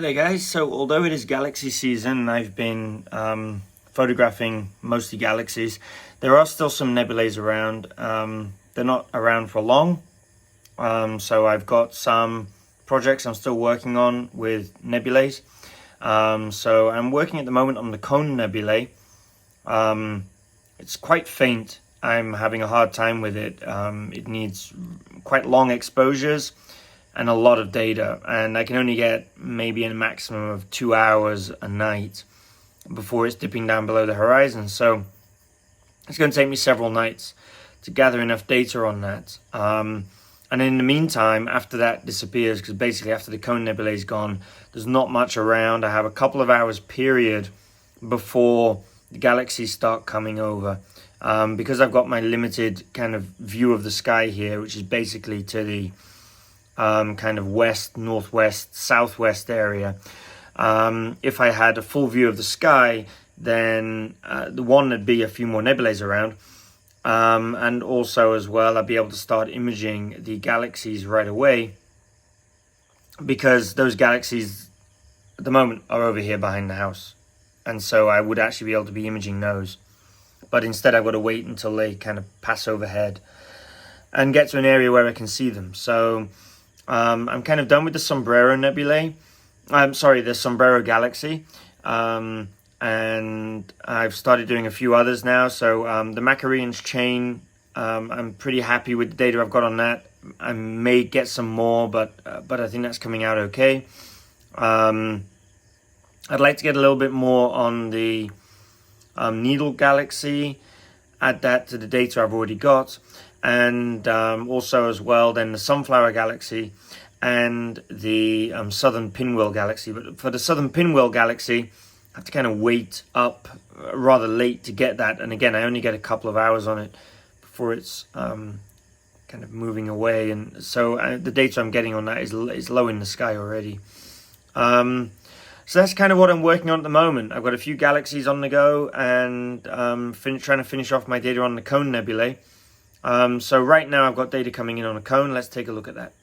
Hi there guys, so although it is galaxy season, I've been photographing mostly galaxies. There are still some nebulae around. They're not around for long, so I've got some projects I'm still working on with nebulae. So I'm working at the moment on the Cone Nebula. It's quite faint. I'm having a hard time with it. It needs quite long exposures and a lot of data, and I can only get maybe a maximum of 2 hours a night before it's dipping down below the horizon. So it's going to take me several nights to gather enough data on that. And in the meantime, after that disappears, because basically after the Cone Nebula is gone, there's not much around. I have a couple of hours period before the galaxies start coming over. Because I've got my limited kind of view of the sky here, which is basically to the kind of west, northwest, southwest area. If I had a full view of the sky, then there'd be a few more nebulae around. And also as well, I'd be able to start imaging the galaxies right away, because those galaxies at the moment are over here behind the house. And so I would actually be able to be imaging those. But instead I've got to wait until they kind of pass overhead and get to an area where I can see them. So I'm kind of done with the Sombrero Nebulae. The Sombrero Galaxy. And I've started doing a few others now. So the Macarian's Chain, I'm pretty happy with the data I've got on that. I may get some more, but I think that's coming out okay. I'd like to get a little bit more on the Needle Galaxy, add that to the data I've already got, and also as well then the Sunflower Galaxy and the Southern Pinwheel Galaxy. But for the Southern Pinwheel Galaxy, I have to kind of wait up rather late to get that, and again I only get a couple of hours on it before it's kind of moving away, and so the data I'm getting on that is low in the sky already. So that's kind of what I'm working on at the moment. I've got a few galaxies on the go, and trying to finish off my data on the Cone Nebula. So right now I've got data coming in on a cone. Let's take a look at that.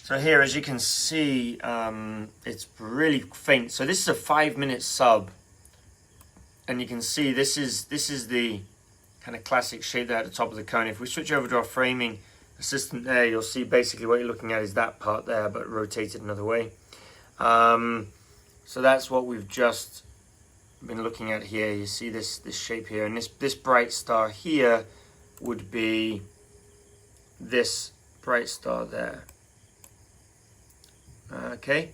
So here, as you can see, it's really faint. So this is a 5-minute sub, and you can see this is the kind of classic shape there at the top of the cone. If we switch over to our framing assistant there, you'll see basically what you're looking at is that part there, but rotated another way. So that's what we've just been looking at here. You see this shape here, and this bright star here would be this bright star there. Okay,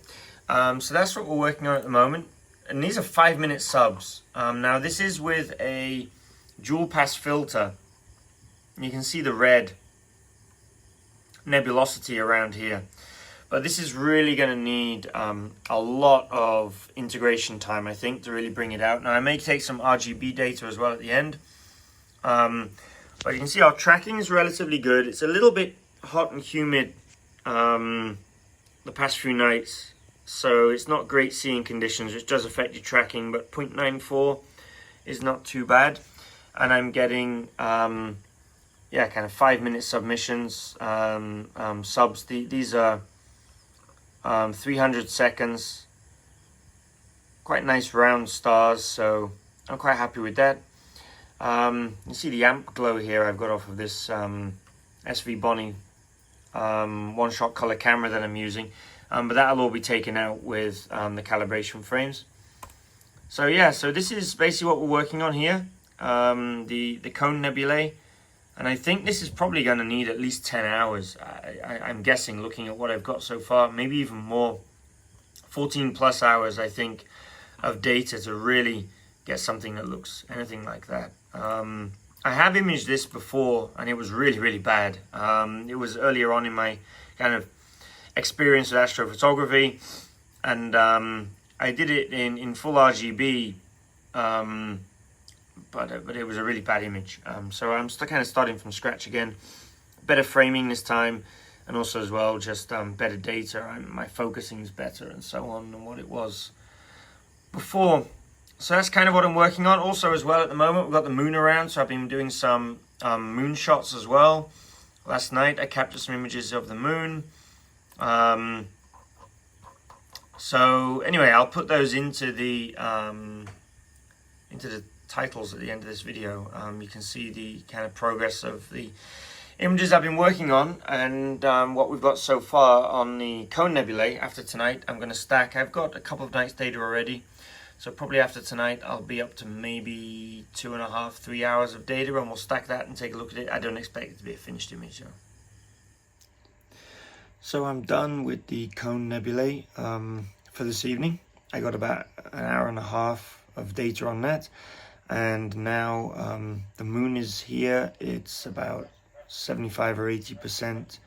so that's what we're working on at the moment, and these are 5-minute subs. Now this is with a dual pass filter. You can see the red nebulosity around here. But this is really going to need a lot of integration time, I think, to really bring it out. Now, I may take some RGB data as well at the end. But you can see our tracking is relatively good. It's a little bit hot and humid the past few nights, so it's not great seeing conditions, which does affect your tracking, but 0.94 is not too bad. And I'm getting, kind of 5-minute submissions, subs. These are 300 seconds, quite nice round stars, so I'm quite happy with that. You see the amp glow here I've got off of this SV Bonnie one-shot color camera that I'm using, but that'll all be taken out with the calibration frames. So yeah, so this is basically what we're working on here, the Cone Nebula. And I think this is probably going to need at least 10 hours. I'm guessing, looking at what I've got so far, maybe even more. 14 plus hours, I think, of data to really get something that looks anything like that. I have imaged this before, and it was really, really bad. It was earlier on in my kind of experience with astrophotography. And I did it in full RGB, but it was a really bad image. So I'm still kind of starting from scratch again. Better framing this time, and also as well just better data. My focusing is better and so on than what it was before. So that's kind of what I'm working on. Also as well at the moment we've got the moon around, so I've been doing some moon shots as well. Last night I captured some images of the moon. So anyway, I'll put those into the titles at the end of this video. You can see the kind of progress of the images I've been working on, and what we've got so far on the Cone Nebulae. After tonight, I'm going to stack. I've got a couple of nights data already, so probably after tonight I'll be up to maybe 2.5, 3 hours of data, and we'll stack that and take a look at it. I don't expect it to be a finished image though. So I'm done with the Cone Nebulae for this evening. I got about an hour and a half of data on that, and now the moon is here. It's about 75 or 80%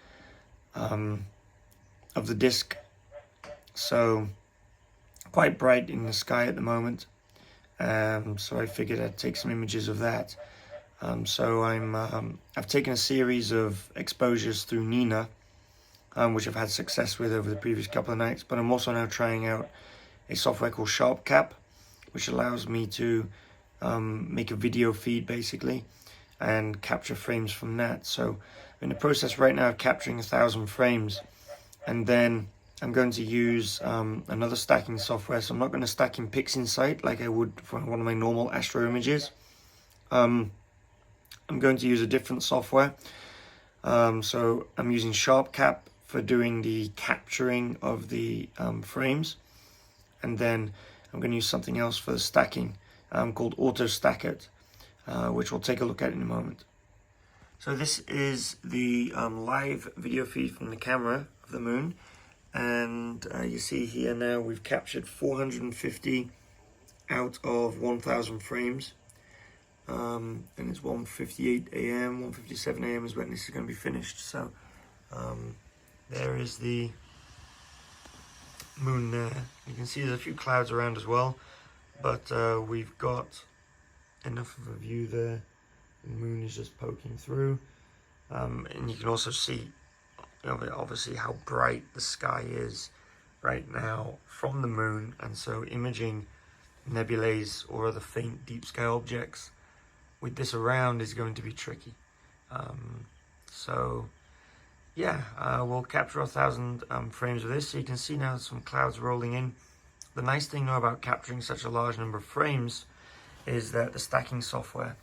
of the disk, so quite bright in the sky at the moment. So I figured I'd take some images of that. So I've taken a series of exposures through Nina, which I've had success with over the previous couple of nights, but I'm also now trying out a software called SharpCap, which allows me to make a video feed basically and capture frames from that. So I'm in the process right now of capturing 1,000 frames, and then I'm going to use another stacking software. So I'm not going to stack in PixInsight like I would for one of my normal astro images. I'm going to use a different software. So I'm using SharpCap for doing the capturing of the frames, and then I'm going to use something else for the stacking called AutoStackit, which we'll take a look at in a moment. So this is the live video feed from the camera of the moon, and you see here now we've captured 450 out of 1,000 frames, and it's 1:58 a.m., 1:57 a.m. is when this is going to be finished. So there is the moon there. You can see there's a few clouds around as well, but we've got enough of a view there. The moon is just poking through, and you can also see, obviously, how bright the sky is right now from the moon, and so imaging nebulae or other faint deep sky objects with this around is going to be tricky. So yeah, we'll capture 1,000 frames of this. So you can see now some clouds rolling in. The nice thing though about capturing such a large number of frames is that the stacking software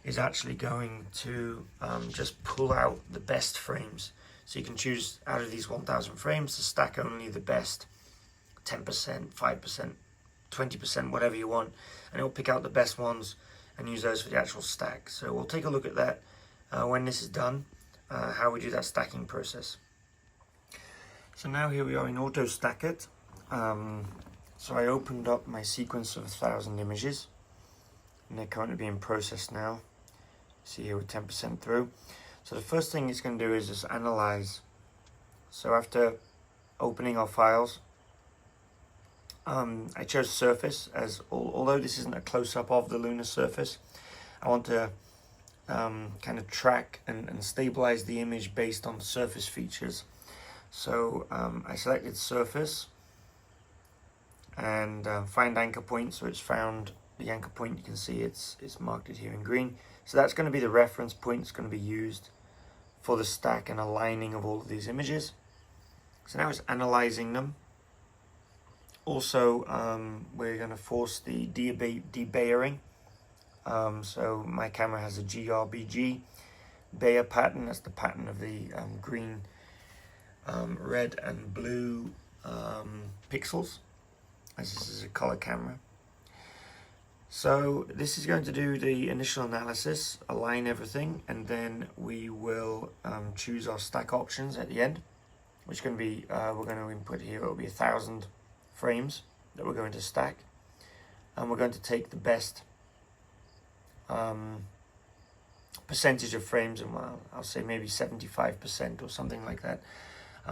is actually going to just pull out the best frames. So you can choose out of these 1,000 frames to stack only the best 10%, 5%, 20%, whatever you want, and it'll pick out the best ones and use those for the actual stack. So we'll take a look at that when this is done, how we do that stacking process. So now here we are in AutoStackit. So I opened up my sequence of 1,000 images, and they're currently being processed now. See here we're 10% through. So the first thing it's going to do is just analyze. So after opening our files, I chose surface, as although this isn't a close-up of the lunar surface, I want to kind of track and stabilize the image based on the surface features. So I selected surface and find anchor point. So it's found the anchor point. You can see it's marked it here in green. So that's going to be the reference point that's going to be used for the stack and aligning of all of these images. So now it's analyzing them. Also, we're going to force the debayering. So my camera has a GRBG Bayer pattern. That's the pattern of the green, red and blue pixels, as this is a color camera. So this is going to do the initial analysis, align everything, and then we will choose our stack options at the end, which is going to be, we're going to input here, it will be 1,000 frames that we're going to stack, and we're going to take the best percentage of frames, and well, I'll say maybe 75% or something like that.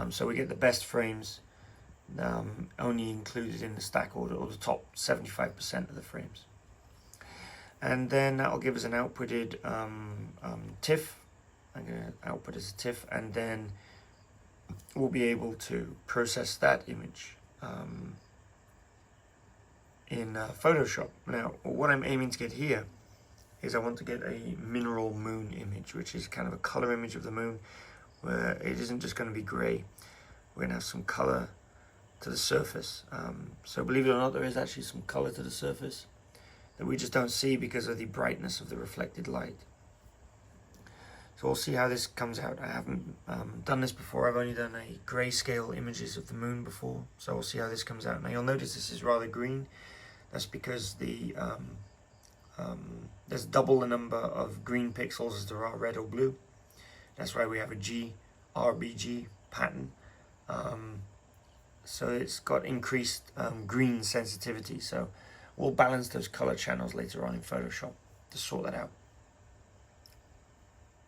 So we get the best frames only included in the stack order, or the top 75% of the frames. And then that will give us an outputted TIFF. I'm going to output as a TIFF, and then we'll be able to process that image in Photoshop. Now, what I'm aiming to get here is I want to get a mineral moon image, which is kind of a color image of the moon, where it isn't just going to be gray. We're going to have some color to the surface. So believe it or not, there is actually some color to the surface that we just don't see because of the brightness of the reflected light. So we'll see how this comes out. I haven't done this before. I've only done a grayscale images of the moon before. So we'll see how this comes out. Now you'll notice this is rather green. That's because there's double the number of green pixels as there are red or blue. That's why we have a GRBG pattern. So it's got increased green sensitivity. So we'll balance those color channels later on in Photoshop to sort that out.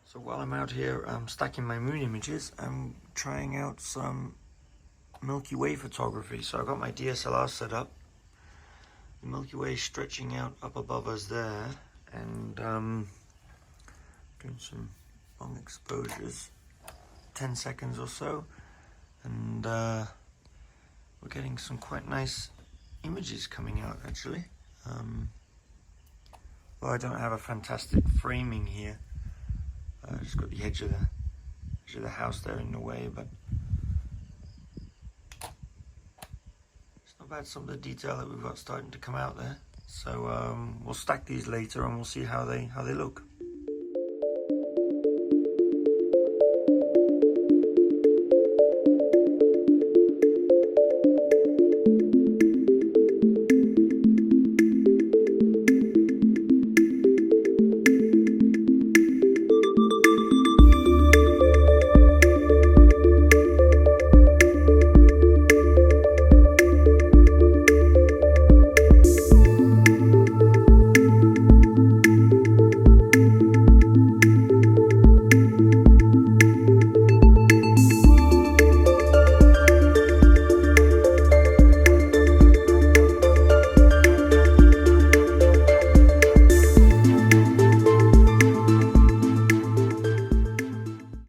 So while I'm out here stacking my moon images, I'm trying out some Milky Way photography. So I've got my DSLR set up. The Milky Way stretching out up above us there, and doing some long exposures, 10 seconds or so, and we're getting some quite nice images coming out actually. Well, I don't have a fantastic framing here. I just got the edge of the house there in the way, but it's not bad, some of the detail that we've got starting to come out there. So we'll stack these later and we'll see how they look.